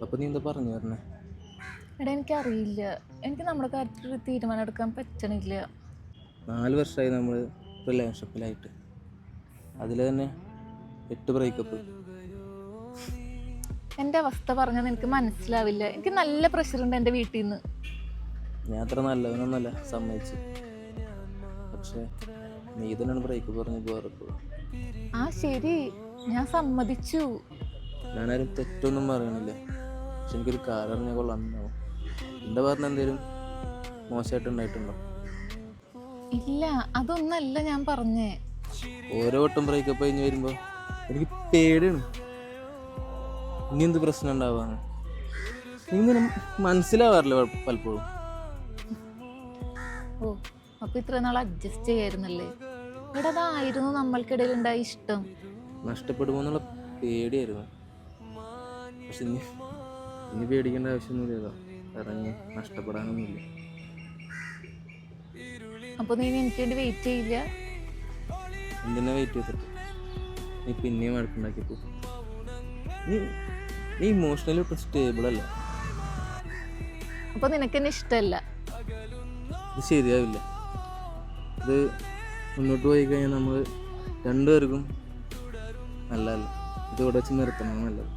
അപ്പോൾ നീ എന്താ പറഞ്ഞു പറഞ്ഞേ? എടാ എനിക്കറിയില്ല, എനിക്ക് നമ്മുടെ കാര്യത്തിൽ ഒരു തീരുമാനം എടുക്കാൻ പറ്റണില്ല. 4 വർഷമായി നമ്മൾ റിലേഷൻഷിപ്പിലായിട്ട്, അതിൽ തന്നെ 8 ബ്രേക്കപ്പ്. എൻ്റെ അവസ്ഥ പറഞ്ഞാൽ എനിക്ക് മനസ്സിലാവില്ല. എനിക്ക് നല്ല പ്രഷറുണ്ട് എൻ്റെ വീട്ടിൽ നിന്ന്. ഞാൻ അത്ര നല്ലവനൊന്നുമല്ല, സമ്മതിച്ച്. പക്ഷേ നീ തന്നെയാണ് ബ്രേക്കപ്പ് പറഞ്ഞ് പോകാറപ്പോൾ. ആ ശരി, ഞാൻ സമ്മതിച്ചു. ഞാനാരും തെറ്റൊന്നും പറയണില്ല, പക്ഷെ എനിക്കൊരു കാര്യം അറിഞ്ഞാൽ കൊള്ളാമെന്നാവും. എൻ്റെ ഭാഗത്ത് എന്തെങ്കിലും മോശമായിട്ടുണ്ടായിട്ടുണ്ടോ? ഇല്ല, അതൊന്നല്ല ഞാൻ പറഞ്ഞേ. ഓരോ വട്ടം ബ്രേക്കപ്പ് കഴിഞ്ഞ് വരുമ്പോൾ എനിക്ക് പേടിയാണ് ഇനി എന്ത് പ്രശ്നം ഉണ്ടാവാന്ന്. നീ ഇങ്ങനെ മനസ്സിലാവാറില്ല പലപ്പോഴും. ഓ, അപ്പൊ ഇത്ര നാൾ അഡ്ജസ്റ്റ് ചെയ്യായിരുന്നല്ലേ? എടാ, അതായിരുന്നു നമ്മൾക്കിടയിൽ ഉണ്ടായ ഇഷ്ടം. നഷ്ടപ്പെടുമോ എന്നുള്ള പേടിയായിരുന്നു. പക്ഷെ ഇനി പേടിക്കേണ്ട ആവശ്യമൊന്നുമില്ലല്ലോ, കാരണം ഇനി നഷ്ടപ്പെടാനൊന്നുമില്ല. അപ്പൊ നീ എനിക്ക് വേണ്ടി വെയിറ്റ് ചെയ്യില്ല? എന്തിനാ വെയിറ്റ് ചെയ്തിട്ട്? നീ പിന്നെയും വഴക്കുണ്ടാക്കിയപ്പോ നീ ഇമോഷണലി ഒട്ടും സ്റ്റേബിൾ അല്ല. അപ്പൊ നിനക്കെന്നെ ഇഷ്ടമല്ല? ഇത് ശരിയാവില്ല. ഇത് മുന്നോട്ട് പോയി കഴിഞ്ഞാൽ നമ്മൾ രണ്ടുപേർക്കും നല്ലതല്ല. ഇത് ഇവിടെ വെച്ച് നിർത്തണം നല്ലത്.